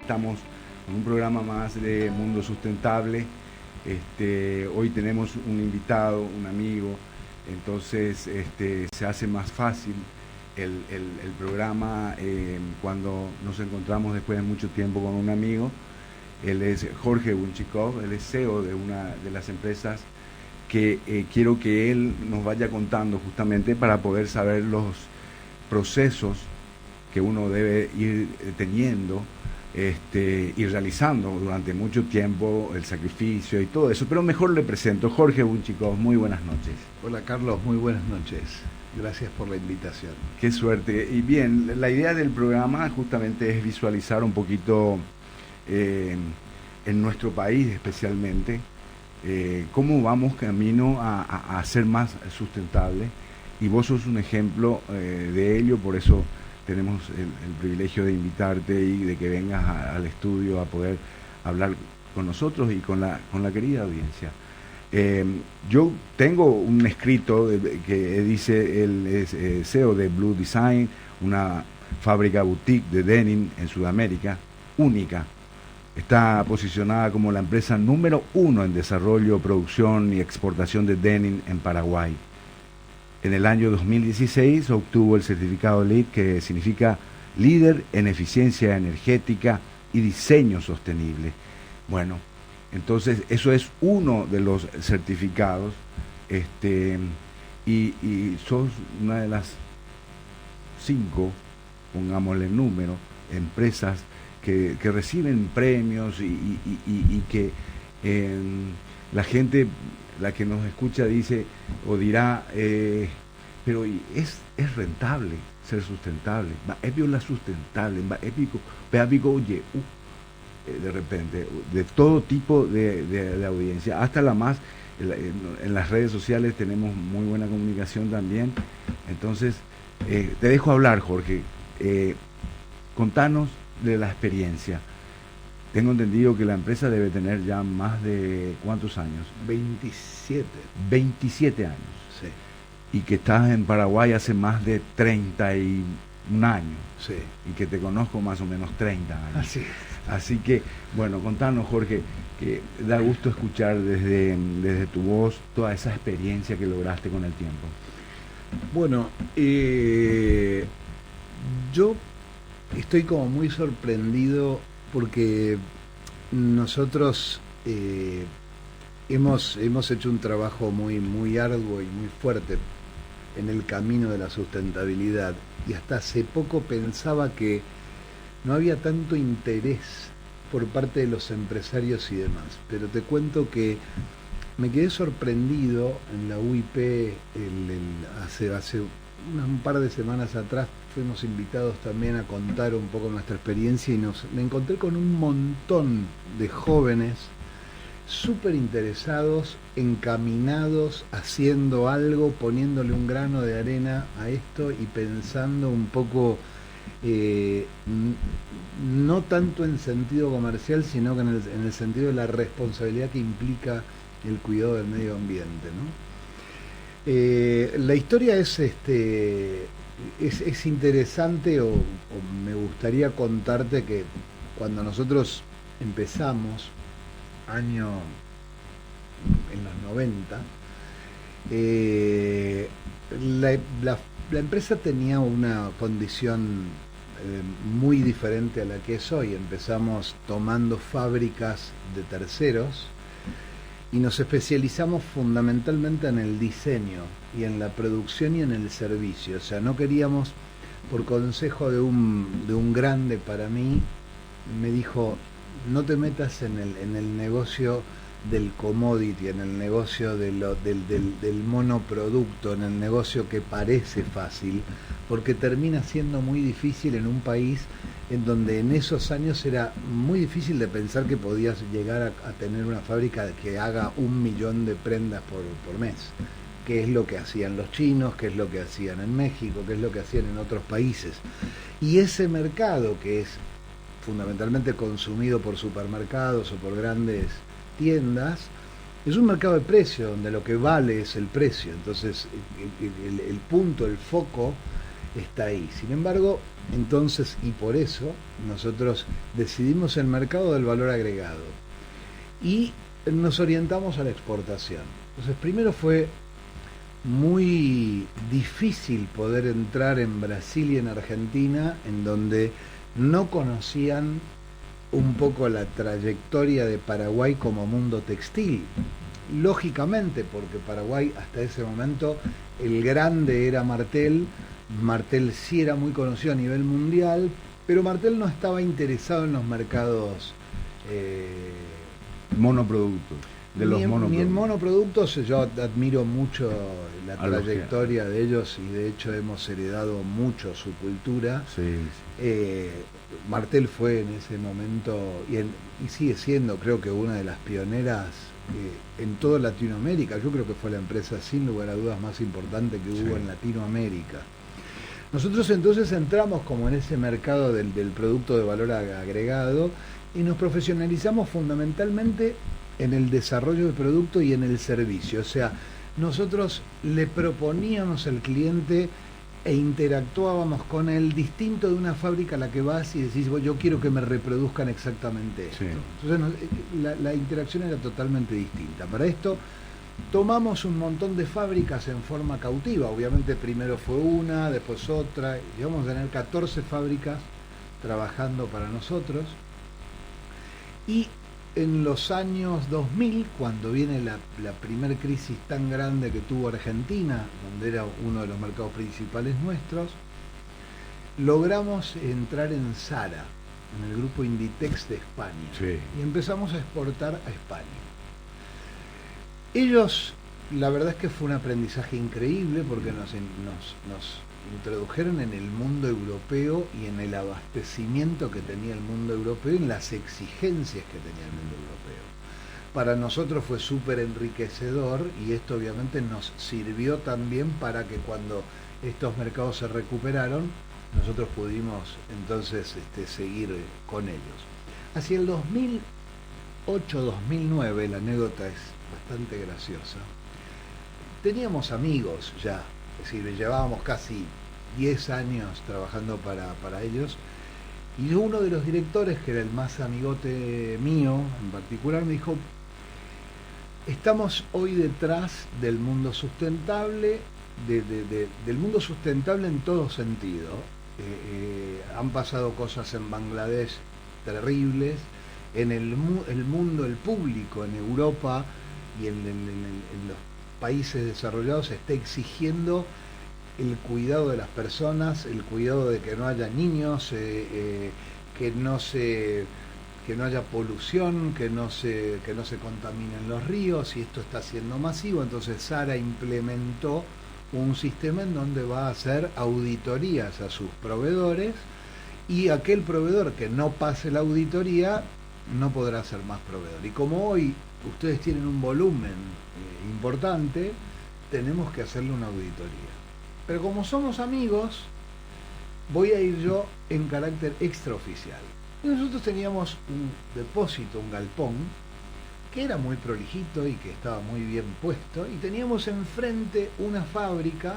Estamos en un programa más de Mundo Sustentable. Hoy tenemos un invitado, un amigo, entonces se hace más fácil el programa cuando nos encontramos después de mucho tiempo con un amigo. Él es Jorge Bunchikov, él es CEO de una de las empresas que quiero que él nos vaya contando justamente para poder saber los procesos que uno debe ir teniendo y realizando durante mucho tiempo, el sacrificio y todo eso. Pero mejor le presento, Jorge Bunchikov, muy buenas noches. Hola Carlos, muy buenas noches. Gracias por la invitación. Qué suerte. Y bien, la idea del programa justamente es visualizar un poquito en nuestro país especialmente cómo vamos camino a ser más sustentable, y vos sos un ejemplo de ello. Por eso tenemos el privilegio de invitarte y de que vengas al estudio a poder hablar con nosotros y con la querida audiencia. Yo tengo un escrito que dice, él es CEO de Blue Design, una fábrica boutique de denim en Sudamérica, única. Está posicionada como la empresa número 1 en desarrollo, producción y exportación de denim en Paraguay. En el año 2016 obtuvo el certificado LEED, que significa líder en eficiencia energética y diseño sostenible. Bueno, entonces eso es uno de los certificados, y sos una de las 5, pongámosle número, empresas que reciben premios y que la gente, la que nos escucha, dice o dirá, pero es rentable ser sustentable, es la sustentable, oye, de repente, de todo tipo de audiencia, hasta la más, en las redes sociales tenemos muy buena comunicación también. Entonces, te dejo hablar, Jorge. Contanos de la experiencia. Tengo entendido que la empresa debe tener ya más de, ¿cuántos años? 27. 27 años. Sí. Y que estás en Paraguay hace más de 31 años. Sí. Y que te conozco más o menos 30 años. Así es. Así que, bueno, contanos, Jorge, que da gusto escuchar desde tu voz toda esa experiencia que lograste con el tiempo. Bueno, yo estoy como muy sorprendido porque nosotros hemos hecho un trabajo muy arduo y muy fuerte en el camino de la sustentabilidad, y hasta hace poco pensaba que no había tanto interés por parte de los empresarios y demás, pero te cuento que me quedé sorprendido en la UIP hace un par de semanas atrás. Fuimos invitados también a contar un poco nuestra experiencia y me encontré con un montón de jóvenes súper interesados, encaminados, haciendo algo, poniéndole un grano de arena a esto y pensando un poco, no tanto en sentido comercial, sino que en el sentido de la responsabilidad que implica el cuidado del medio ambiente, ¿no? La historia es interesante, o me gustaría contarte que cuando nosotros empezamos, año en los 90, la empresa tenía una condición muy diferente a la que es hoy. Empezamos tomando fábricas de terceros y nos especializamos fundamentalmente en el diseño y en la producción y en el servicio. O sea, no queríamos, por consejo de un grande para mí, me dijo: no te metas en el negocio del commodity, en el negocio del monoproducto, en el negocio que parece fácil, porque termina siendo muy difícil en un país en donde en esos años era muy difícil de pensar que podías llegar a tener una fábrica que haga 1 millón de prendas por mes, que es lo que hacían los chinos, que es lo que hacían en México, que es lo que hacían en otros países. Y ese mercado, que es fundamentalmente consumido por supermercados o por grandes tiendas, es un mercado de precio, donde lo que vale es el precio. Entonces el punto, el foco está ahí. Sin embargo, Entonces, y por eso, nosotros decidimos el mercado del valor agregado y nos orientamos a la exportación. Entonces, primero fue muy difícil poder entrar en Brasil y en Argentina, en donde no conocían un poco la trayectoria de Paraguay como mundo textil. Lógicamente, porque Paraguay hasta ese momento el grande era Martel. Martel sí era muy conocido a nivel mundial, pero Martel no estaba interesado en los mercados monoproductos, de los monoproductos. Ni en monoproductos. Yo admiro mucho la trayectoria de ellos y de hecho hemos heredado mucho su cultura. Sí, sí. Martel fue en ese momento y sigue siendo, creo que una de las pioneras en toda Latinoamérica. Yo creo que fue la empresa sin lugar a dudas más importante que hubo en Latinoamérica. Nosotros entonces entramos como en ese mercado del producto de valor agregado y nos profesionalizamos fundamentalmente en el desarrollo del producto y en el servicio. O sea, nosotros le proponíamos al cliente e interactuábamos con él distinto de una fábrica a la que vas y decís, yo quiero que me reproduzcan exactamente esto. Sí. Entonces la interacción era totalmente distinta. Para esto tomamos un montón de fábricas en forma cautiva. Obviamente primero fue una, después otra. Llegamos a tener 14 fábricas trabajando para nosotros. Y en los años 2000, cuando viene la primer crisis tan grande que tuvo Argentina, donde era uno de los mercados principales nuestros, logramos entrar en Zara, en el grupo Inditex de España. Sí. Y empezamos a exportar a España. Ellos, la verdad es que fue un aprendizaje increíble porque nos introdujeron en el mundo europeo y en el abastecimiento que tenía el mundo europeo y en las exigencias que tenía el mundo europeo. Para nosotros fue súper enriquecedor y esto obviamente nos sirvió también para que cuando estos mercados se recuperaron, nosotros pudimos entonces seguir con ellos. Hacia el 2008-2009, la anécdota es bastante graciosa, teníamos amigos ya, es decir, llevábamos casi 10 años trabajando para ellos, y uno de los directores, que era el más amigote mío en particular, me dijo, estamos hoy detrás del mundo sustentable, del mundo sustentable en todo sentido. Han pasado cosas en Bangladesh terribles, en el mundo, el público en Europa y en los países desarrollados está exigiendo el cuidado de las personas, el cuidado de que no haya niños, que no haya polución, que no se contaminen los ríos, y esto está siendo masivo. Entonces Zara implementó un sistema en donde va a hacer auditorías a sus proveedores, y aquel proveedor que no pase la auditoría no podrá ser más proveedor. Y como hoy ustedes tienen un volumen importante, tenemos que hacerle una auditoría. Pero como somos amigos, voy a ir yo en carácter extraoficial. Y nosotros teníamos un depósito, un galpón, que era muy prolijito y que estaba muy bien puesto, y teníamos enfrente una fábrica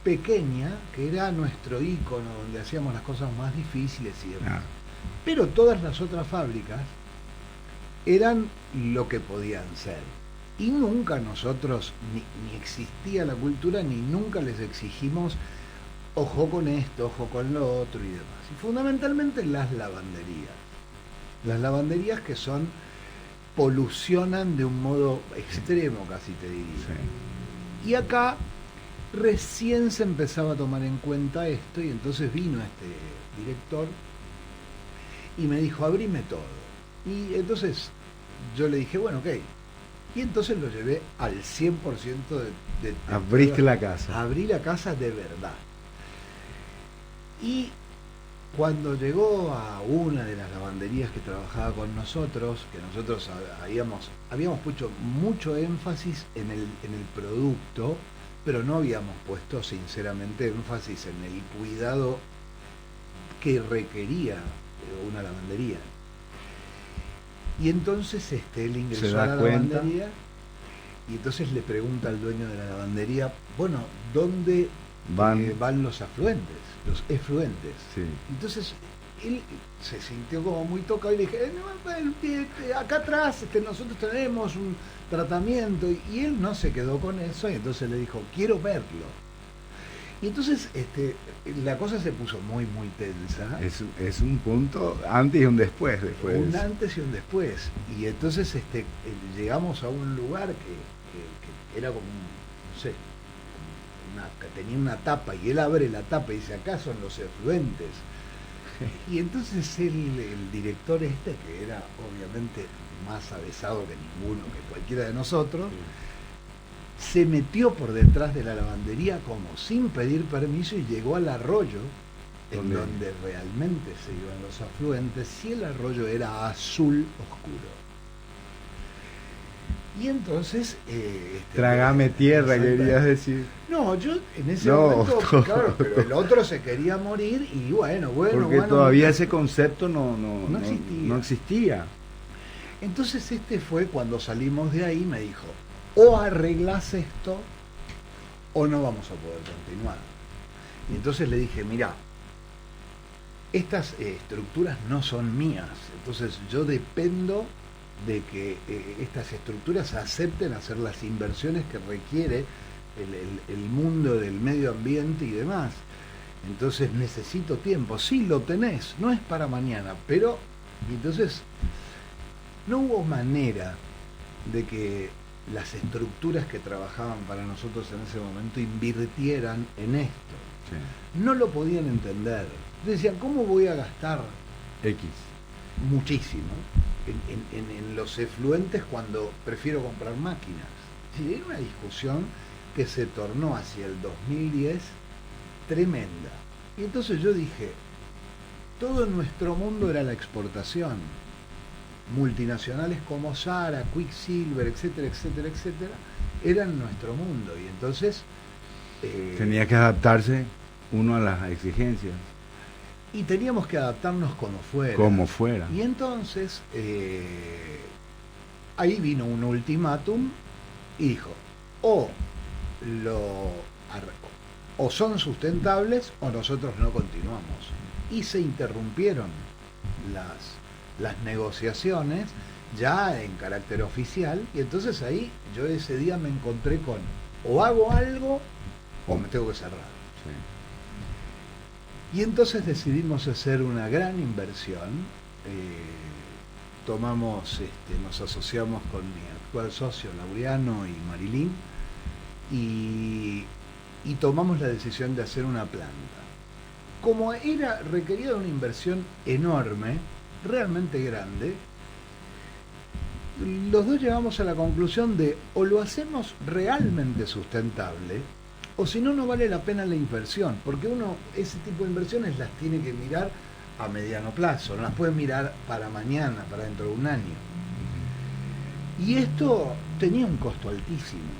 pequeña, que era nuestro ícono, donde hacíamos las cosas más difíciles y demás. Pero todas las otras fábricas eran lo que podían ser. Y nunca nosotros, ni existía la cultura, ni nunca les exigimos ojo con esto, ojo con lo otro y demás. Y fundamentalmente las lavanderías. Las lavanderías que polucionan de un modo extremo, casi te diría. Sí. Y acá recién se empezaba a tomar en cuenta esto, y entonces vino este director y me dijo, abrime todo. Y entonces yo le dije, bueno, ok. Y entonces lo llevé al 100% de abriste la casa. Abrí la casa de verdad. Y cuando llegó a una de las lavanderías que trabajaba con nosotros, que nosotros habíamos puesto mucho énfasis en el producto, pero no habíamos puesto sinceramente énfasis en el cuidado que requería una lavandería. Y entonces él ingresó a la lavandería y entonces le pregunta al dueño de la lavandería, bueno, ¿dónde van los afluentes, los efluentes. Sí. Entonces él se sintió como muy tocado y le dije, acá atrás nosotros tenemos un tratamiento, y él no se quedó con eso, y entonces le dijo, quiero verlo. Y entonces la cosa se puso muy muy tensa. Es un punto antes y un después. Un antes y un después. Y entonces llegamos a un lugar que era como no sé, que tenía una tapa, y él abre la tapa y dice, acá son los efluentes. Y entonces el director que era obviamente más avesado que ninguno, que cualquiera de nosotros, se metió por detrás de la lavandería como sin pedir permiso y llegó al arroyo, en donde realmente se iban los afluentes, y el arroyo era azul oscuro. Y entonces... Trágame tierra, querías decir. No, yo en ese momento, claro, pero el otro se quería morir, y bueno. Porque todavía ese concepto no existía. Entonces fue cuando salimos de ahí, me dijo, o arreglás esto o no vamos a poder continuar. Y entonces le dije, mirá, estas estructuras no son mías, entonces yo dependo de que estas estructuras acepten hacer las inversiones que requiere el mundo del medio ambiente y demás. Entonces necesito tiempo. Sí, lo tenés, no es para mañana, pero... Y entonces no hubo manera de que las estructuras que trabajaban para nosotros en ese momento invirtieran en esto. Sí. No lo podían entender. Decían, ¿cómo voy a gastar X? Muchísimo en los efluentes cuando prefiero comprar máquinas. Sí, era una discusión que se tornó hacia el 2010 tremenda. Y entonces yo dije, todo nuestro mundo era la exportación. Multinacionales como Zara, Quicksilver, etcétera, etcétera, etcétera, eran nuestro mundo. Y entonces... tenía que adaptarse uno a las exigencias. Y teníamos que adaptarnos como fuera. Y entonces, ahí vino un ultimátum y dijo, o son sustentables o nosotros no continuamos. Y se interrumpieron las negociaciones ya en carácter oficial, y entonces ahí yo ese día me encontré con, o hago algo o me tengo que cerrar. Y entonces decidimos hacer una gran inversión. Nos asociamos con mi actual socio Laureano y Marilyn, y tomamos la decisión de hacer una planta. Como requería una inversión enorme, realmente grande, los dos llegamos a la conclusión de o lo hacemos realmente sustentable, o si no, no vale la pena la inversión, porque uno ese tipo de inversiones las tiene que mirar a mediano plazo, no las puede mirar para mañana, para dentro de un año. Y esto tenía un costo altísimo,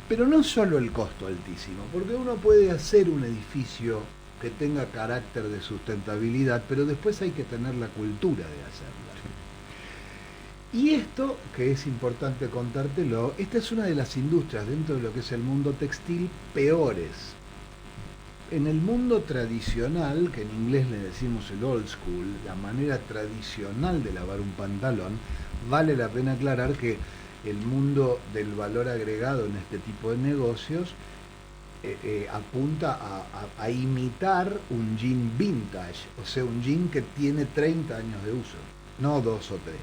pero no solo el costo altísimo, porque uno puede hacer un edificio que tenga carácter de sustentabilidad, pero después hay que tener la cultura de hacerla. Y esto, que es importante contártelo, esta es una de las industrias dentro de lo que es el mundo textil peores. En el mundo tradicional, que en inglés le decimos el old school, la manera tradicional de lavar un pantalón, vale la pena aclarar que el mundo del valor agregado en este tipo de negocios apunta a imitar un jean vintage, o sea, un jean que tiene 30 años de uso, no 2 o 3.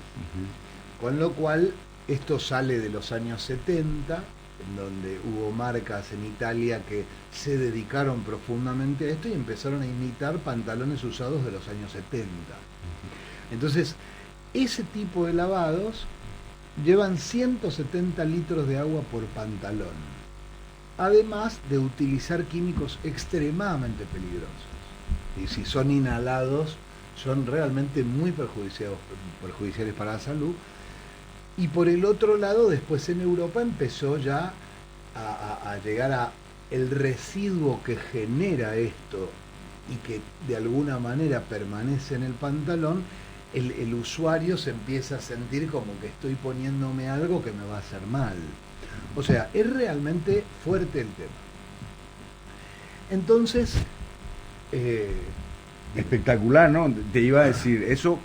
Con lo cual, esto sale de los años 70, en donde hubo marcas en Italia que se dedicaron profundamente a esto y empezaron a imitar pantalones usados de los años 70. Entonces, ese tipo de lavados llevan 170 litros de agua por pantalón, además de utilizar químicos extremadamente peligrosos. Y si son inhalados, son realmente muy perjudiciales para la salud. Y por el otro lado, después en Europa empezó ya a llegar a el residuo que genera esto y que de alguna manera permanece en el pantalón. El usuario se empieza a sentir como que estoy poniéndome algo que me va a hacer mal. O sea, es realmente fuerte el tema. Entonces, espectacular, ¿no? Te iba a decir, eso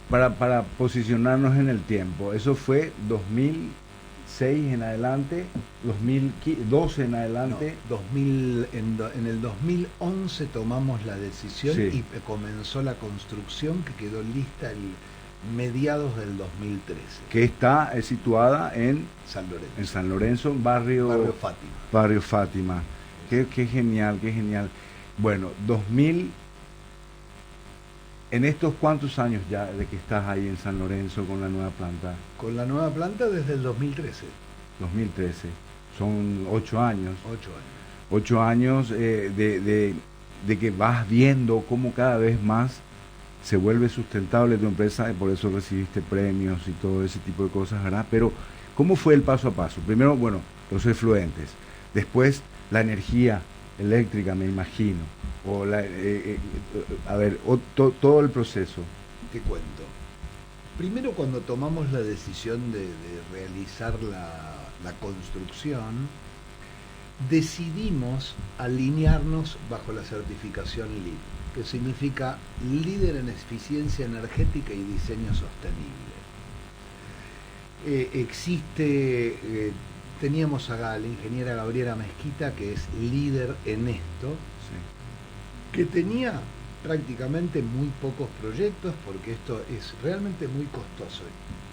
para posicionarnos en el tiempo, eso fue 2006 en adelante, 2012 en adelante. No, en el 2011 tomamos la decisión, Sí. y comenzó la construcción, que quedó lista el mediados del 2013. Que está situada en San Lorenzo. En San Lorenzo, barrio Fátima. Barrio Fátima. Qué genial, qué genial. Bueno, 2000, en estos cuántos años ya de que estás ahí en San Lorenzo con la nueva planta, Con la nueva planta desde el 2013. 2013, son 8 años. 8 años. 8 años de que vas viendo cómo cada vez más se vuelve sustentable tu empresa, y por eso recibiste premios y todo ese tipo de cosas, ¿verdad? Pero, ¿cómo fue el paso a paso? Primero, bueno, los efluentes, después la energía eléctrica, me imagino, o todo el proceso. Te cuento. Primero, cuando tomamos la decisión de realizar la construcción, decidimos alinearnos bajo la certificación LEED, que significa líder en eficiencia energética y diseño sostenible. Teníamos a la ingeniera Gabriela Mezquita, que es líder en esto, Sí. que tenía prácticamente muy pocos proyectos, porque esto es realmente muy costoso.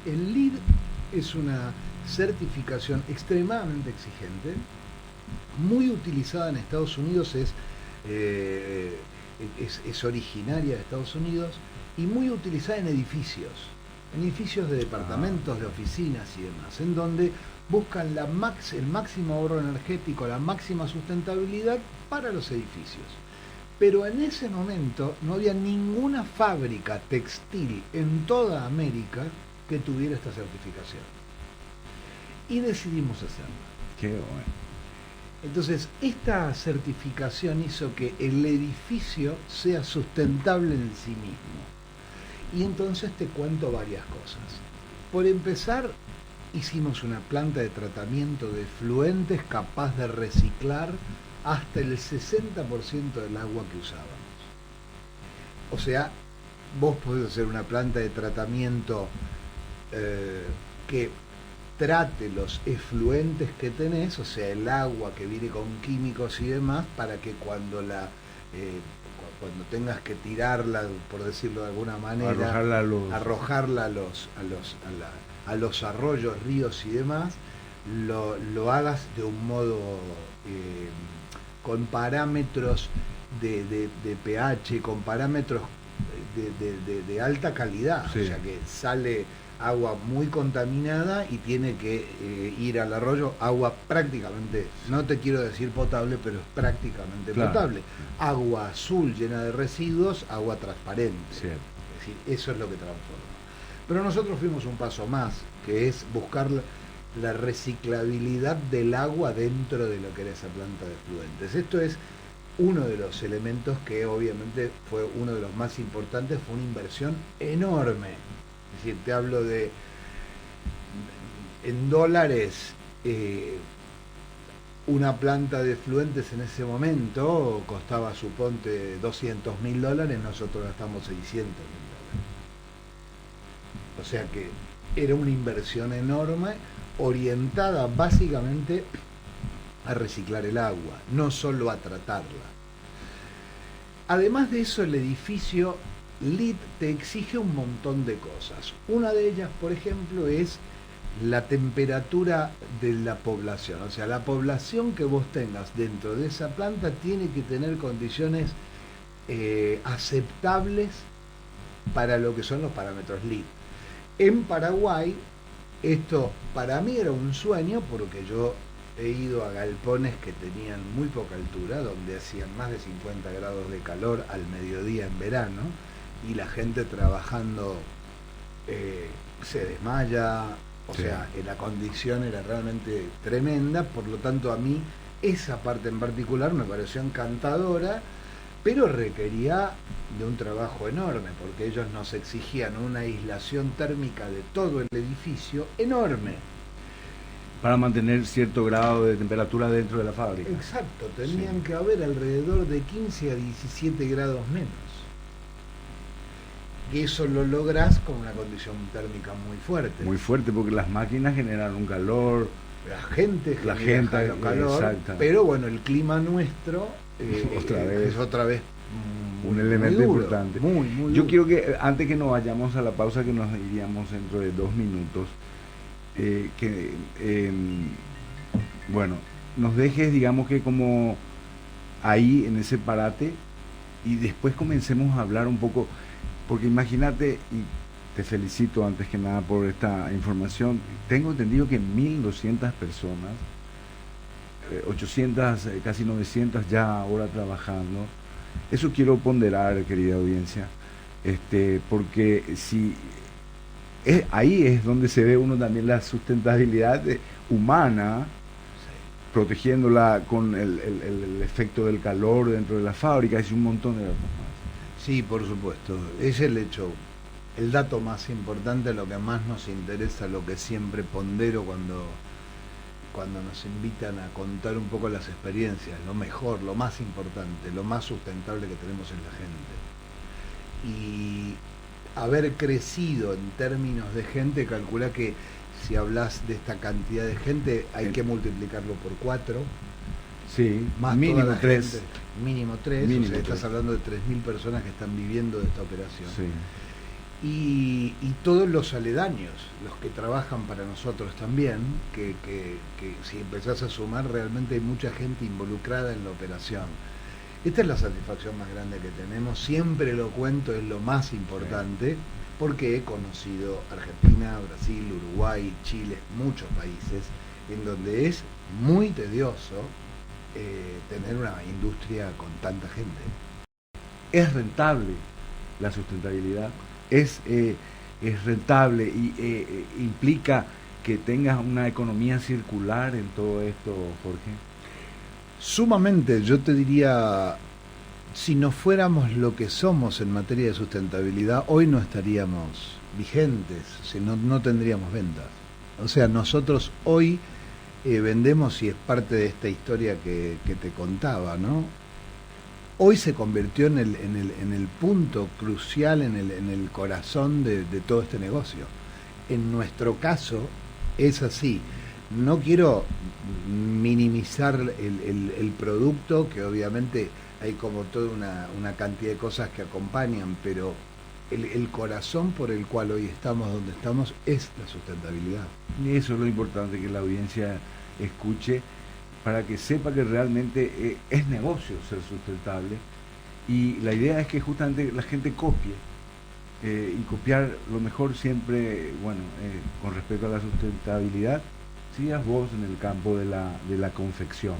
El LEED es una certificación extremadamente exigente, muy utilizada en Estados Unidos, es originaria de Estados Unidos, y muy utilizada en edificios de departamentos, de oficinas y demás, en donde buscan el máximo ahorro energético, la máxima sustentabilidad para los edificios. Pero en ese momento no había ninguna fábrica textil en toda América que tuviera esta certificación. Y decidimos hacerla. Qué bueno. Entonces, esta certificación hizo que el edificio sea sustentable en sí mismo. Y entonces te cuento varias cosas. Por empezar, hicimos una planta de tratamiento de efluentes capaz de reciclar hasta el 60% del agua que usábamos. O sea, vos podés hacer una planta de tratamiento que trate los efluentes que tenés, o sea, el agua que viene con químicos y demás, para que cuando tengas que tirarla, por decirlo de alguna manera, arrojarla a los arroyos, ríos y demás, lo hagas de un modo con parámetros de pH, con parámetros de alta calidad. Sí. O sea, que sale agua muy contaminada y tiene que ir al arroyo agua prácticamente, no te quiero decir potable, pero es prácticamente potable. Agua azul llena de residuos, agua transparente. Sí. Es decir, eso es lo que transforma. Pero nosotros fuimos un paso más, que es buscar la reciclabilidad del agua dentro de lo que era esa planta de efluentes. Esto es uno de los elementos que obviamente fue uno de los más importantes, fue una inversión enorme. Es decir, te hablo en dólares, una planta de efluentes en ese momento costaba, suponte, $200.000, nosotros gastamos $600.000. O sea que era una inversión enorme, orientada básicamente a reciclar el agua, no solo a tratarla. Además de eso, el edificio LEED te exige un montón de cosas. Una de ellas, por ejemplo, es la temperatura de la población. O sea, la población que vos tengas dentro de esa planta tiene que tener condiciones aceptables para lo que son los parámetros LEED. En Paraguay, esto para mí era un sueño, porque yo he ido a galpones que tenían muy poca altura, donde hacían más de 50 grados de calor al mediodía en verano, y la gente trabajando se desmaya, o sea, la condición era realmente tremenda. Por lo tanto, a mí esa parte en particular me pareció encantadora, pero requería de un trabajo enorme, porque ellos nos exigían una aislación térmica de todo el edificio enorme. para mantener cierto grado de temperatura dentro de la fábrica. Exacto, tenían que haber alrededor de 15 a 17 grados menos. Y eso lo lográs con una condición térmica muy fuerte. Muy fuerte, porque las máquinas generan un calor. La gente genera calor, pero bueno, el clima nuestro es otra vez un elemento duro, importante. Muy Yo duro. quiero que, antes que nos vayamos a la pausa, que nos iríamos dentro de 2 minutos, bueno, nos dejes, digamos que como ahí en ese parate, y después comencemos a hablar un poco, porque imagínate, y te felicito antes que nada por esta información, tengo entendido que 1.200 personas, 800, casi 900 ya ahora trabajando. Eso quiero ponderar, querida audiencia, porque si ahí es donde se ve uno también la sustentabilidad humana, protegiéndola con el efecto del calor dentro de la fábrica, es un montón de cosas más. Sí, por supuesto, es el hecho, el dato más importante, lo que más nos interesa, lo que siempre pondero cuando nos invitan a contar un poco las experiencias, lo mejor, lo más importante, lo más sustentable que tenemos en la gente. Y haber crecido en términos de gente, calcula que si hablas de esta cantidad de gente hay que multiplicarlo por 4. Sí, más mínimo 3. Mínimo 3, o sea, estás hablando de 3.000 personas que están viviendo de esta operación. Sí. Y todos los aledaños, los que trabajan para nosotros también, que si empezás a sumar, realmente hay mucha gente involucrada en la operación. Esta es la satisfacción más grande que tenemos, siempre lo cuento, es lo más importante, porque he conocido Argentina, Brasil, Uruguay, Chile, muchos países, en donde es muy tedioso tener una industria con tanta gente. Es rentable la sustentabilidad. Es rentable y implica que tengas una economía circular en todo esto, Jorge. Sumamente, yo te diría, si no fuéramos lo que somos en materia de sustentabilidad, hoy no estaríamos vigentes, si no tendríamos ventas. O sea, nosotros hoy vendemos, y es parte de esta historia que te contaba, ¿no? Hoy se convirtió en el punto crucial, en el corazón de todo este negocio. En nuestro caso es así. No quiero minimizar el producto, que obviamente hay como toda una cantidad de cosas que acompañan, pero el corazón por el cual hoy estamos donde estamos es la sustentabilidad. Y eso es lo importante, que la audiencia escuche, para que sepa que realmente es negocio ser sustentable, y la idea es que justamente la gente copie, y copiar lo mejor siempre, bueno, con respecto a la sustentabilidad, sigas vos en el campo de la confección.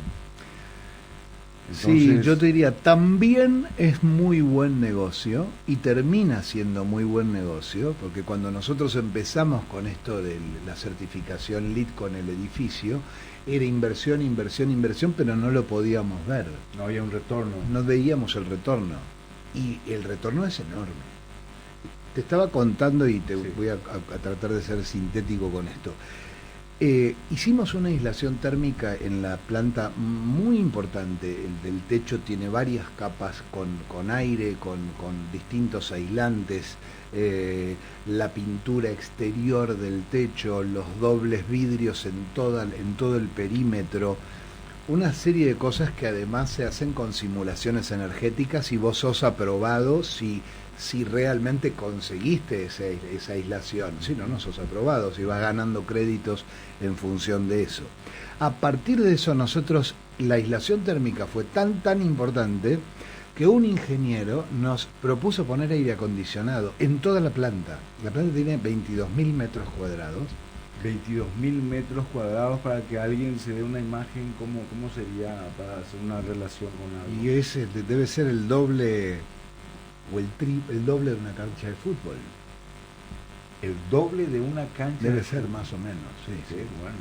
Entonces, sí, yo te diría, también es muy buen negocio y termina siendo muy buen negocio, porque cuando nosotros empezamos con esto de la certificación LEED con el edificio, era inversión, pero no lo podíamos ver. no había un retorno. No veíamos el retorno. Y el retorno es enorme. Te estaba contando, y voy a tratar de ser sintético con esto. Hicimos una aislación térmica en la planta muy importante. El del techo tiene varias capas con aire, con distintos aislantes, la pintura exterior del techo, los dobles vidrios en todo el perímetro, una serie de cosas que además se hacen con simulaciones energéticas, y vos sos aprobado si realmente conseguiste esa aislación. Si no, no sos aprobado, si vas ganando créditos en función de eso. A partir de eso, nosotros, la aislación térmica fue tan importante que un ingeniero nos propuso poner aire acondicionado en toda la planta. La planta tiene 22.000 metros cuadrados. 22.000 metros cuadrados, para que alguien se dé una imagen, cómo sería para hacer una relación con algo. Y ese debe ser el doble o el doble de una cancha de fútbol. El doble de una cancha. Debe ser más o menos, sí. Bueno.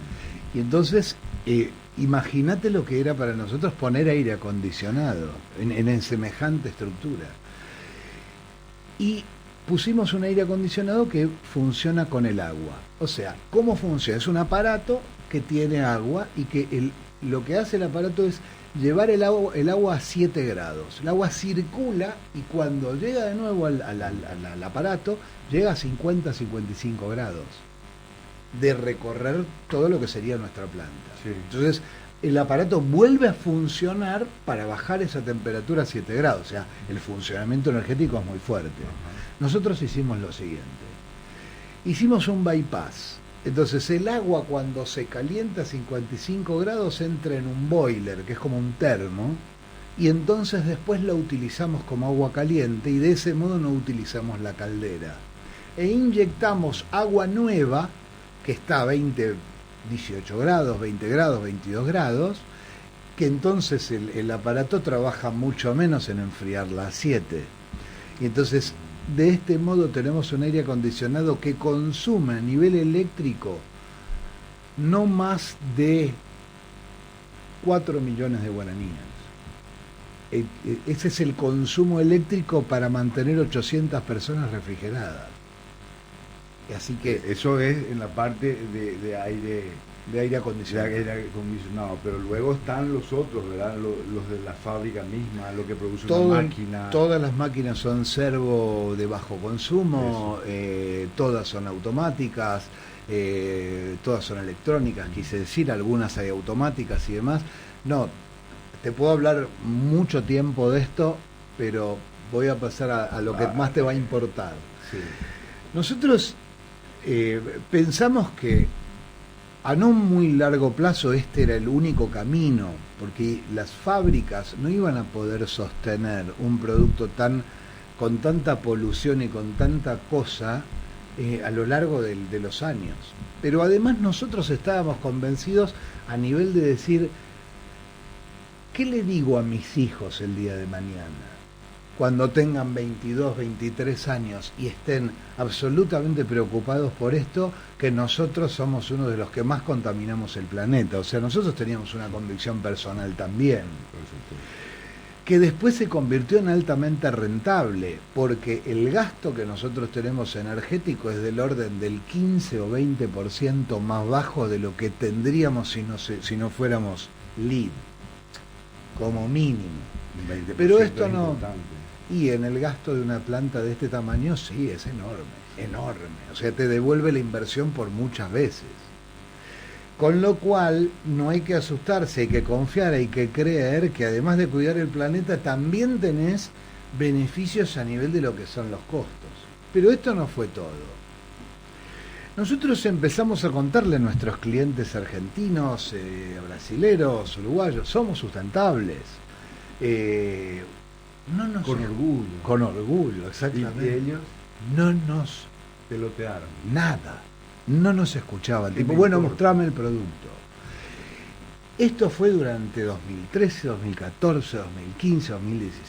Y entonces, imagínate lo que era para nosotros poner aire acondicionado en semejante estructura. Y pusimos un aire acondicionado que funciona con el agua. O sea, ¿cómo funciona? Es un aparato que tiene agua y que lo que hace el aparato es llevar el agua a 7 grados. El agua circula y cuando llega de nuevo al aparato, llega a 50, 55 grados de recorrer todo lo que sería nuestra planta. Sí. Entonces, el aparato vuelve a funcionar para bajar esa temperatura a 7 grados. O sea, el funcionamiento energético es muy fuerte. Nosotros hicimos lo siguiente. Hicimos un bypass. Entonces el agua cuando se calienta a 55 grados entra en un boiler, que es como un termo, y entonces después la utilizamos como agua caliente y de ese modo no utilizamos la caldera. E inyectamos agua nueva, que está a 18 grados, 20 grados, 22 grados, que entonces el aparato trabaja mucho menos en enfriarla a 7. Y entonces de este modo tenemos un aire acondicionado que consume a nivel eléctrico no más de 4 millones de guaraníes. Ese es el consumo eléctrico para mantener 800 personas refrigeradas. Así que eso es en la parte de aire acondicionado, pero luego están los otros, ¿verdad? Los de la fábrica misma, lo que produce una máquina. Todas las máquinas son servo de bajo consumo, todas son automáticas, todas son electrónicas, quise decir, algunas hay automáticas y demás. No, te puedo hablar mucho tiempo de esto, pero voy a pasar a lo que más te va a importar. Sí. Nosotros pensamos que a no muy largo plazo este era el único camino, porque las fábricas no iban a poder sostener un producto con tanta polución y con tanta cosa a lo largo de los años. Pero además nosotros estábamos convencidos a nivel de decir, ¿qué le digo a mis hijos el día de mañana? Cuando tengan 22, 23 años y estén absolutamente preocupados por esto, que nosotros somos uno de los que más contaminamos el planeta. O sea, nosotros teníamos una convicción personal también, que después se convirtió en altamente rentable, porque el gasto que nosotros tenemos energético es del orden del 15 o 20% más bajo de lo que tendríamos si no fuéramos LEED, como mínimo. Pero esto no... Importante. Y en el gasto de una planta de este tamaño, sí, es enorme, enorme. O sea, te devuelve la inversión por muchas veces. Con lo cual, no hay que asustarse, hay que confiar, hay que creer que además de cuidar el planeta, también tenés beneficios a nivel de lo que son los costos. Pero esto no fue todo. Nosotros empezamos a contarle a nuestros clientes argentinos, brasileros, uruguayos, somos sustentables. Con orgullo, exactamente. Y ellos no nos pelotearon. Nada. No nos escuchaban. Tipo, bueno, mostrame el producto. Esto fue durante 2013, 2014, 2015, 2016.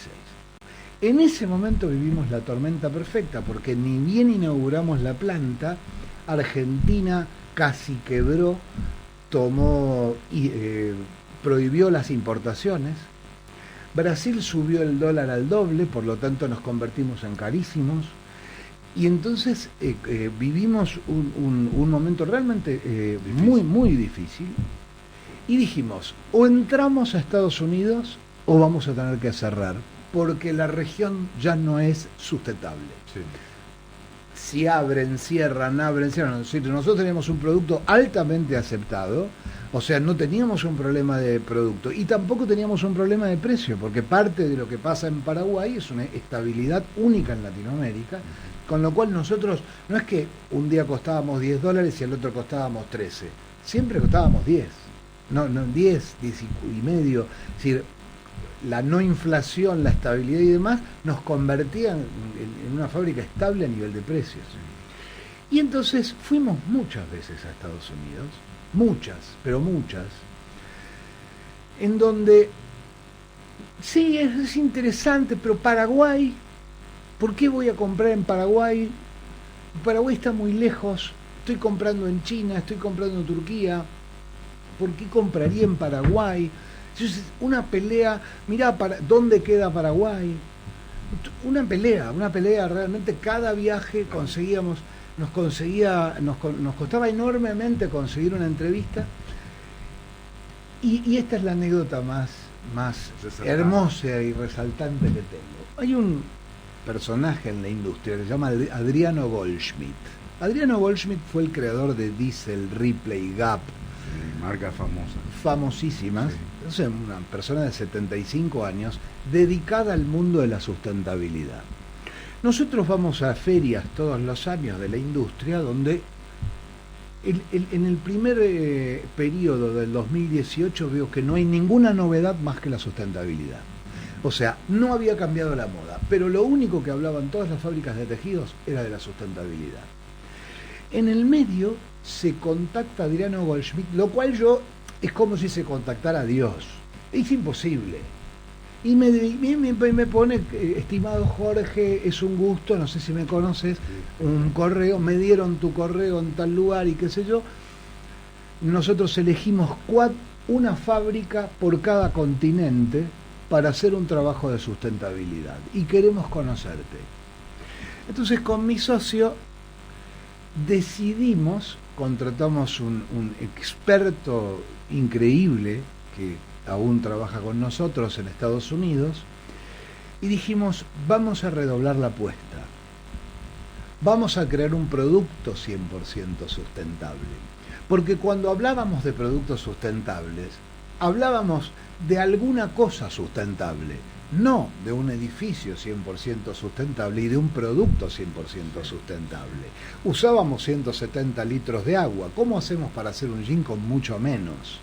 En ese momento vivimos la tormenta perfecta, porque ni bien inauguramos la planta, Argentina casi quebró, prohibió las importaciones. Brasil subió el dólar al doble, por lo tanto nos convertimos en carísimos. Y entonces vivimos un momento realmente muy, muy difícil. Y dijimos, o entramos a Estados Unidos o vamos a tener que cerrar, porque la región ya no es sustentable. Sí. Si abren, cierran. Nosotros teníamos un producto altamente aceptado, o sea, no teníamos un problema de producto y tampoco teníamos un problema de precio, porque parte de lo que pasa en Paraguay es una estabilidad única en Latinoamérica, con lo cual nosotros, no es que un día costábamos $10 y al otro costábamos 13, siempre costábamos 10, no 10 y medio, es decir, la no inflación, la estabilidad y demás nos convertían en una fábrica estable a nivel de precios. Y entonces fuimos muchas veces a Estados Unidos, muchas, pero muchas, en donde sí, es interesante, pero Paraguay, ¿por qué voy a comprar en Paraguay? Paraguay está muy lejos, estoy comprando en China, estoy comprando en Turquía, ¿por qué compraría en Paraguay? Entonces, una pelea, mirá, ¿dónde queda Paraguay? Una pelea realmente, cada viaje conseguíamos, nos costaba enormemente conseguir una entrevista, Y esta es la anécdota más hermosa y resaltante que tengo. Hay un personaje en la industria que se llama Adriano Goldschmidt. Adriano Goldschmidt fue el creador de Diesel, Ripley, Gap. Marcas famosas. Famosísimas. Sí. Entonces, una persona de 75 años dedicada al mundo de la sustentabilidad. Nosotros vamos a ferias todos los años de la industria donde en el primer periodo del 2018 veo que no hay ninguna novedad más que la sustentabilidad. O sea, no había cambiado la moda, pero lo único que hablaban todas las fábricas de tejidos era de la sustentabilidad. En el medio se contacta Adriano Goldschmidt, lo cual es como si se contactara a Dios. Es imposible. Y me pone, estimado Jorge, es un gusto, no sé si me conoces, un correo, me dieron tu correo en tal lugar y qué sé yo. Nosotros elegimos una fábrica por cada continente para hacer un trabajo de sustentabilidad y queremos conocerte. Entonces con mi socio decidimos, contratamos un experto increíble que aún trabaja con nosotros en Estados Unidos, y dijimos, vamos a redoblar la apuesta. Vamos a crear un producto 100% sustentable. Porque cuando hablábamos de productos sustentables, hablábamos de alguna cosa sustentable, no de un edificio 100% sustentable y de un producto 100% sustentable. Usábamos 170 litros de agua. ¿Cómo hacemos para hacer un gin con mucho menos?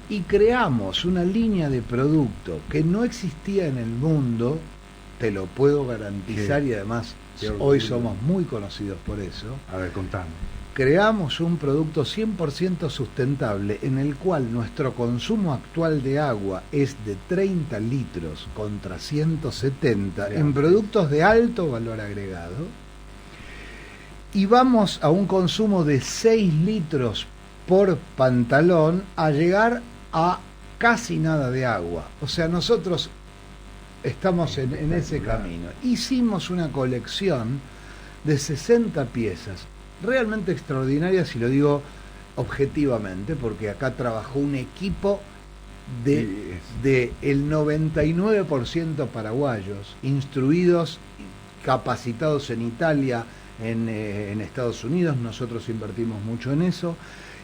Y creamos una línea de producto que no existía en el mundo, te lo puedo garantizar, y además hoy somos muy conocidos por eso. A ver, contame. Creamos un producto 100% sustentable en el cual nuestro consumo actual de agua es de 30 litros contra 170 en productos de alto valor agregado, y vamos a un consumo de 6 litros por pantalón a llegar a casi nada de agua. O sea, nosotros estamos en ese camino. Hicimos una colección de 60 piezas, realmente extraordinarias, y lo digo objetivamente, porque acá trabajó un equipo de el 99% paraguayos, instruidos, capacitados en Italia, en Estados Unidos. Nosotros invertimos mucho en eso.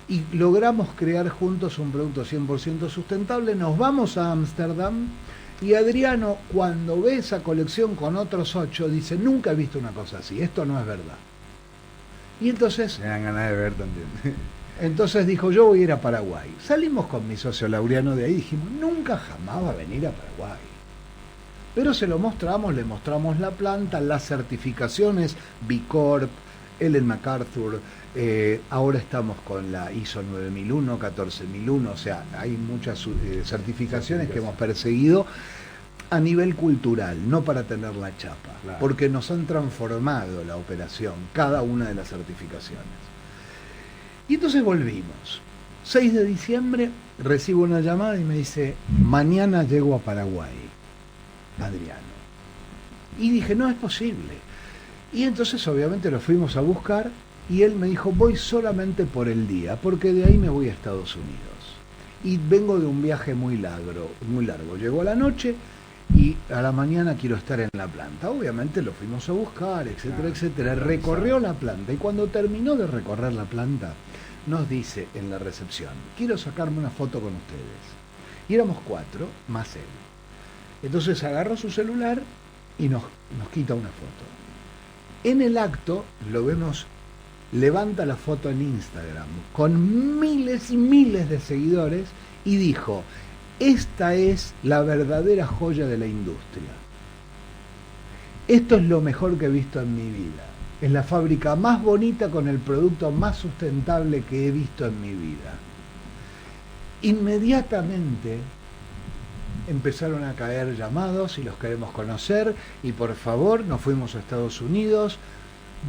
Y logramos crear juntos un producto 100% sustentable. Nos vamos a Ámsterdam y Adriano, cuando ve esa colección con otros 8, dice, nunca he visto una cosa así, esto no es verdad. Y entonces... Me dan ganas de ver también. Entonces dijo, yo voy a ir a Paraguay. Salimos con mi socio Laureano de ahí y dijimos, nunca jamás va a venir a Paraguay. Pero se lo mostramos, le mostramos la planta, las certificaciones, B Corp, Ellen MacArthur. Ahora estamos con la ISO 9001, 14001, o sea, hay muchas certificaciones que hemos perseguido a nivel cultural, no para tener la chapa, claro, porque nos han transformado la operación, cada una de las certificaciones. Y entonces volvimos. 6 de diciembre recibo una llamada y me dice, mañana llego a Paraguay, Adriano. Y dije, no es posible. Y entonces obviamente lo fuimos a buscar. Y él me dijo, voy solamente por el día, porque de ahí me voy a Estados Unidos. Y vengo de un viaje muy largo. Llegó a la noche y a la mañana quiero estar en la planta. Obviamente lo fuimos a buscar, etcétera, etcétera. Recorrió la planta y cuando terminó de recorrer la planta, nos dice en la recepción, quiero sacarme una foto con ustedes. Y éramos 4, más él. Entonces agarró su celular y nos quita una foto. En el acto lo vemos... levanta la foto en Instagram con miles y miles de seguidores y dijo, esta es la verdadera joya de la industria. Esto es lo mejor que he visto en mi vida. Es la fábrica más bonita con el producto más sustentable que he visto en mi vida. Inmediatamente empezaron a caer llamados y los queremos conocer y por favor nos fuimos a Estados Unidos.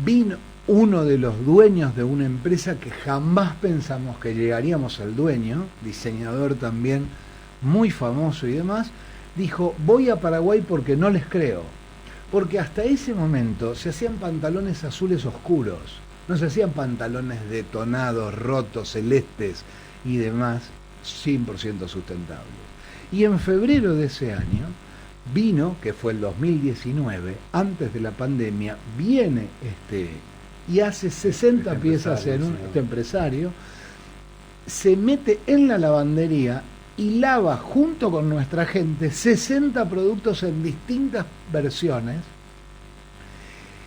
Vino uno de los dueños de una empresa que jamás pensamos que llegaríamos al dueño, diseñador también muy famoso y demás, dijo, voy a Paraguay porque no les creo. Porque hasta ese momento se hacían pantalones azules oscuros, no se hacían pantalones detonados, rotos, celestes y demás, 100% sustentables. Y en febrero de ese año vino, que fue el 2019, antes de la pandemia, viene y hace 60 piezas en este empresario, se mete en la lavandería y lava junto con nuestra gente 60 productos en distintas versiones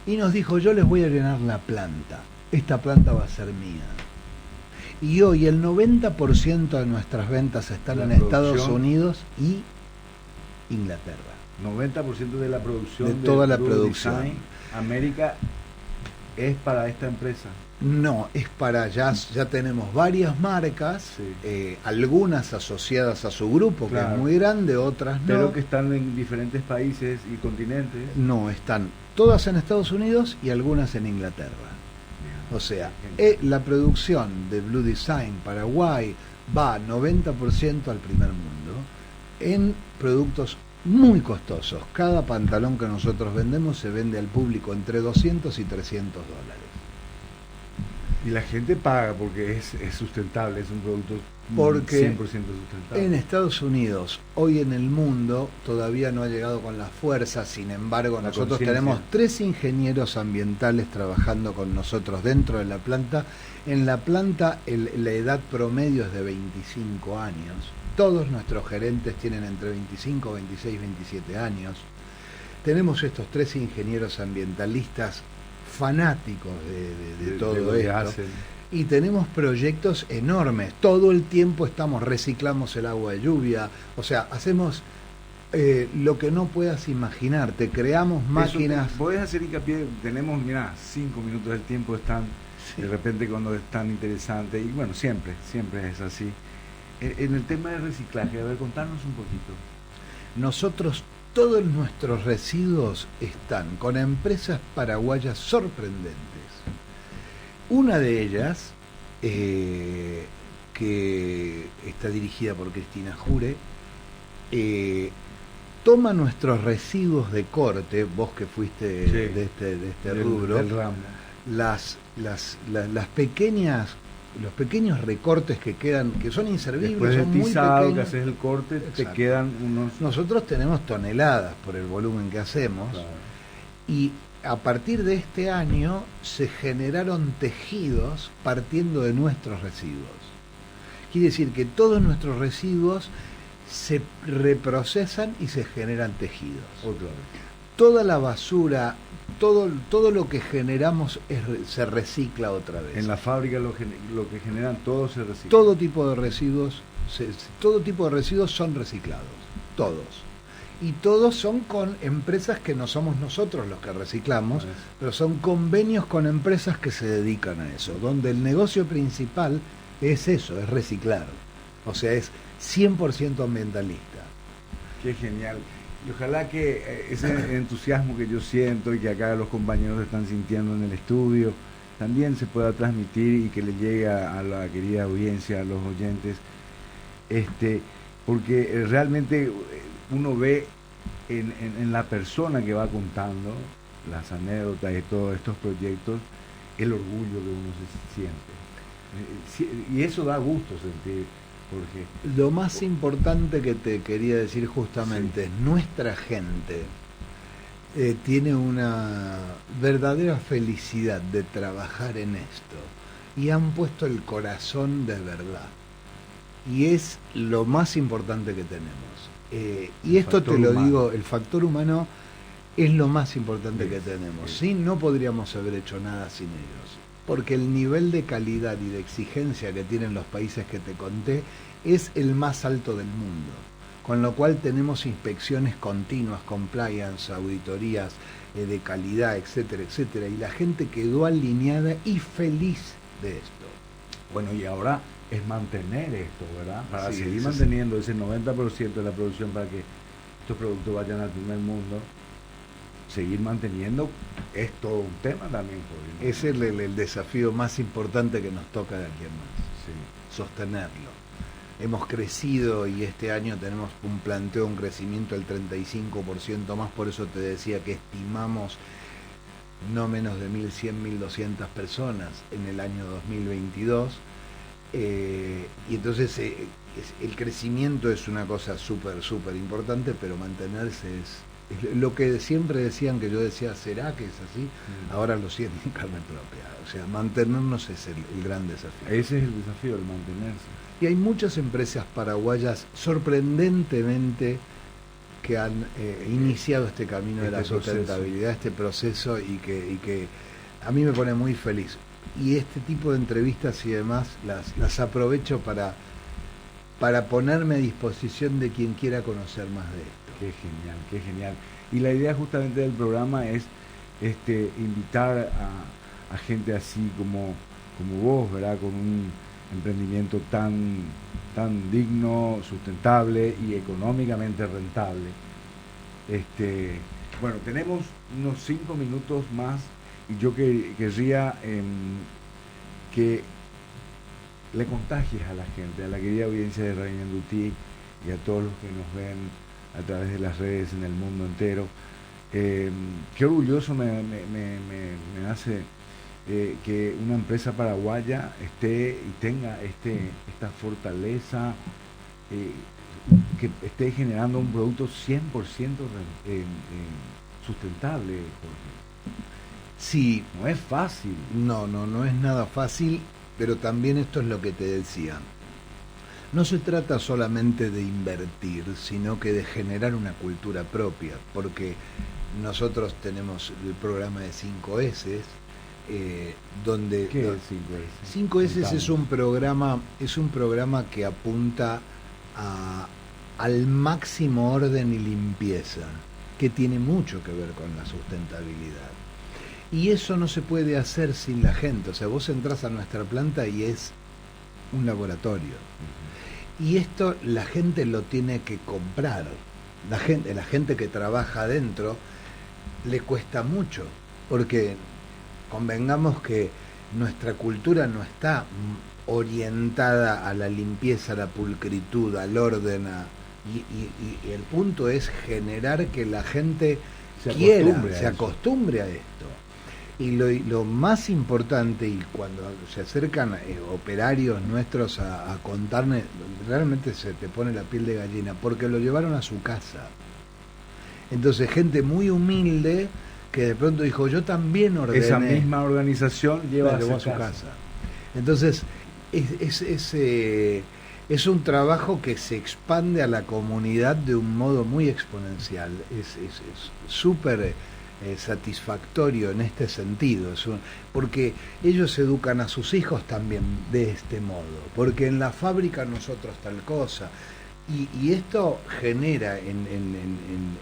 y nos dijo: yo les voy a llenar la planta, esta planta va a ser mía. Y hoy el 90% de nuestras ventas están en Estados Unidos y Inglaterra. 90% de la producción de toda la producción Design América es para esta empresa. No, es para ya tenemos varias marcas, sí. Algunas asociadas a su grupo, claro, que es muy grande, otras no. Pero que están en diferentes países y continentes. No, están todas en Estados Unidos y algunas en Inglaterra. O sea, la producción de Blue Design Paraguay va 90% al primer mundo en productos muy costosos. Cada pantalón que nosotros vendemos se vende al público entre 200 y 300 dólares. Y la gente paga porque es sustentable, es un producto porque 100% sustentable. En Estados Unidos, hoy en el mundo, todavía no ha llegado con la fuerza. Sin embargo, nosotros tenemos 3 ingenieros ambientales trabajando con nosotros dentro de la planta. En la planta la edad promedio es de 25 años. Todos nuestros gerentes tienen entre 25, 26, 27 años. Tenemos estos 3 ingenieros ambientalistas fanáticos de todo esto, y tenemos proyectos enormes. Todo el tiempo reciclamos el agua de lluvia, o sea, hacemos lo que no puedas imaginarte, creamos máquinas. Podés hacer hincapié, tenemos, 5 minutos del tiempo están, sí, de repente cuando es tan interesante, y bueno, siempre es así. En el tema del reciclaje, a ver, contanos un poquito. Nosotros, todos nuestros residuos están con empresas paraguayas sorprendentes. Una de ellas, que está dirigida por Cristina Jure, toma nuestros residuos de corte, vos que fuiste, sí, de este rubro, del ramo, las pequeñas, los pequeños recortes que quedan, que son inservibles, después son muy pequeños. Que haces el corte, exacto, te quedan unos. Nosotros tenemos toneladas por el volumen que hacemos, claro, y a partir de este año se generaron tejidos partiendo de nuestros residuos. Quiere decir que todos nuestros residuos se reprocesan y se generan tejidos. Otra vez. Toda la basura, todo lo que generamos se recicla otra vez. En la fábrica lo que generan todo se recicla. Todo tipo de residuos son reciclados, todos. Y todos son con empresas que no somos nosotros los que reciclamos, pero son convenios con empresas que se dedican a eso, donde el negocio principal es eso, es reciclar. O sea, es 100% ambientalista. Qué genial. Y ojalá que ese entusiasmo que yo siento y que acá los compañeros están sintiendo en el estudio, también se pueda transmitir y que le llegue a la querida audiencia, a los oyentes, porque realmente uno ve en la persona que va contando las anécdotas y todos estos proyectos el orgullo que uno se siente. Y eso da gusto sentir, Jorge. Lo más importante que te quería decir justamente, sí, es nuestra gente tiene una verdadera felicidad de trabajar en esto y han puesto el corazón de verdad. Y es lo más importante que tenemos. Y esto te lo digo, el factor humano es lo más importante que tenemos. Sí, no podríamos haber hecho nada sin ellos. Porque el nivel de calidad y de exigencia que tienen los países que te conté es el más alto del mundo. Con lo cual tenemos inspecciones continuas, compliance, auditorías de calidad, etcétera, etcétera. Y la gente quedó alineada y feliz de esto. Bueno, y ahora es mantener esto, ¿verdad? Para sí, seguir manteniendo ese 90% de la producción para que estos productos vayan al primer mundo. Seguir manteniendo es todo un tema también. ¿No? Es el desafío más importante que nos toca de aquí en más, sí, sostenerlo. Hemos crecido y este año tenemos un planteo, un crecimiento del 35% más, por eso te decía que estimamos no menos de 1.100, 1.200 personas en el año 2022 Y entonces el crecimiento es una cosa súper importante, pero mantenerse es lo que siempre decían, que yo decía, ¿será que es así? Ahora lo siento en carne propia. O sea, mantenernos es el gran desafío. Ese es el desafío, el mantenerse. Y hay muchas empresas paraguayas, sorprendentemente, que han iniciado este camino de la sustentabilidad, este proceso, y que a mí me pone muy feliz. Y este tipo de entrevistas y demás las aprovecho para ponerme a disposición de quien quiera conocer más de esto. Qué genial. Y la idea justamente del programa es invitar a gente así como vos, ¿verdad? Con un emprendimiento tan digno, sustentable y económicamente rentable. Bueno, tenemos unos 5 minutos más y yo querría que le contagies a la gente, a la querida audiencia de Radio Ñandutí y a todos los que nos ven a través de las redes en el mundo entero. Qué orgulloso me hace que una empresa paraguaya esté y tenga esta fortaleza, que esté generando un producto 100% sustentable, Jorge. Sí, no es fácil. No es nada fácil, pero también esto es lo que te decía. No se trata solamente de invertir, sino que de generar una cultura propia, porque nosotros tenemos el programa de 5S, donde... ¿Qué es 5S? 5S es un programa que apunta al máximo orden y limpieza, que tiene mucho que ver con la sustentabilidad. Y eso no se puede hacer sin la gente. O sea, vos entrás a nuestra planta y es un laboratorio. Y esto la gente lo tiene que comprar. La gente que trabaja adentro le cuesta mucho, porque convengamos que nuestra cultura no está orientada a la limpieza, a la pulcritud, al orden, y el punto es generar que la gente se acostumbre a esto. Y lo más importante, y cuando se acercan operarios nuestros a contarme, realmente se te pone la piel de gallina, porque lo llevaron a su casa. Entonces, gente muy humilde que de pronto dijo, yo también ordené. Esa misma organización lleva a su casa. Entonces, es un trabajo que se expande a la comunidad de un modo muy exponencial. Es súper satisfactorio en este sentido, porque ellos educan a sus hijos también de este modo, porque en la fábrica nosotros tal cosa, y esto genera en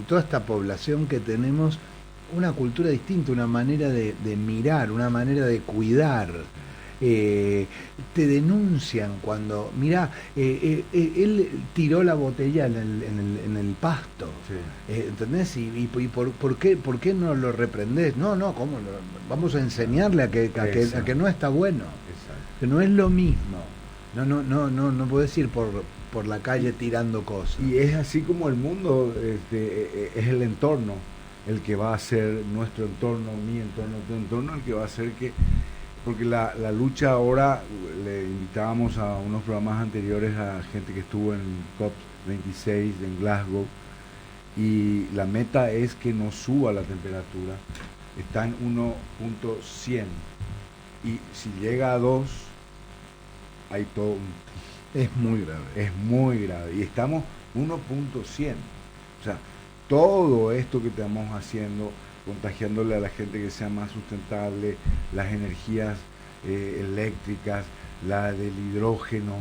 toda esta población que tenemos una cultura distinta, una manera de mirar, una manera de cuidar. Te denuncian cuando, mirá, él tiró la botella en el pasto, sí. ¿Entendés? Y ¿por qué no lo reprendés? No, ¿cómo vamos a enseñarle a que no está bueno? Exacto. Que no es lo mismo. No podés ir por la calle tirando cosas. Y es así como el mundo es el entorno el que va a ser nuestro entorno, mi entorno, tu entorno, el que va a hacer que... Porque la lucha ahora, le invitábamos a unos programas anteriores a gente que estuvo en COP26 en Glasgow, y la meta es que no suba la temperatura, está en 1.100, y si llega a 2, hay todo es muy grave. Es muy grave, y estamos 1.100, o sea, todo esto que estamos haciendo, contagiándole a la gente que sea más sustentable, las energías eléctricas, la del hidrógeno,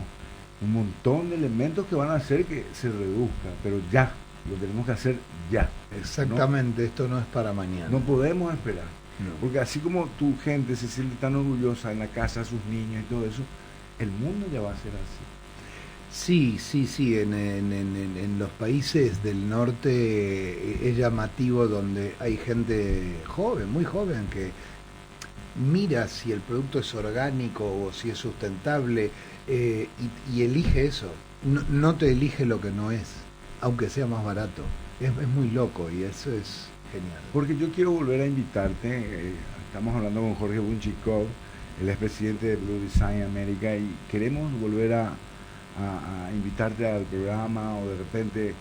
un montón de elementos que van a hacer que se reduzca, pero ya, lo tenemos que hacer ya. Exactamente, ¿no? Esto no es para mañana. No podemos esperar, no. Porque así como tu gente se siente tan orgullosa en la casa, sus niños y todo eso, el mundo ya va a ser así. Sí, en los países del norte es llamativo, donde hay gente joven, muy joven, que mira si el producto es orgánico o si es sustentable, y elige eso, no te elige lo que no es, aunque sea más barato. Es muy loco, y eso es genial. Porque yo quiero volver a invitarte, estamos hablando con Jorge Bunchikov, el expresidente de Blue Design América, y queremos volver a invitarte al programa o de repente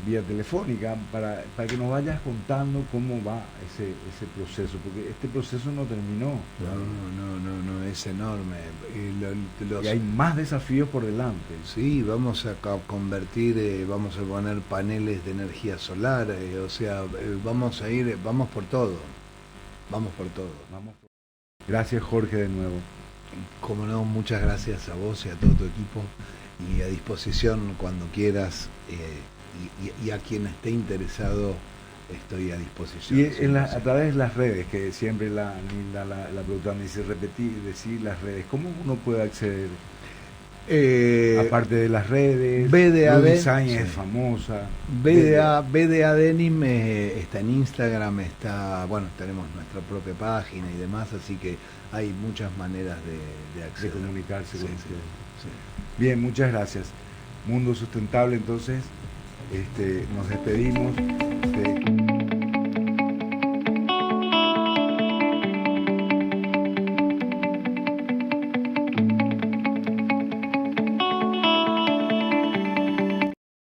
vía telefónica para que nos vayas contando cómo va ese proceso, porque este proceso no terminó. No, es enorme. Y hay más desafíos por delante. Sí, vamos a convertir, vamos a poner paneles de energía solar, vamos por todo. Gracias, Jorge, de nuevo. Como no, muchas gracias a vos y a todo tu equipo, y a disposición cuando quieras, y a quien esté interesado estoy a disposición. Y a través de las redes, que siempre la productora me dice decir las redes, ¿cómo uno puede acceder? Aparte de las redes, BDA Blue Design es famosa. BDA Denim está en Instagram, tenemos nuestra propia página y demás, así que hay muchas maneras de acceder. De comunicarse con ustedes. Sí. Bien, muchas gracias. Mundo Sustentable, entonces, nos despedimos.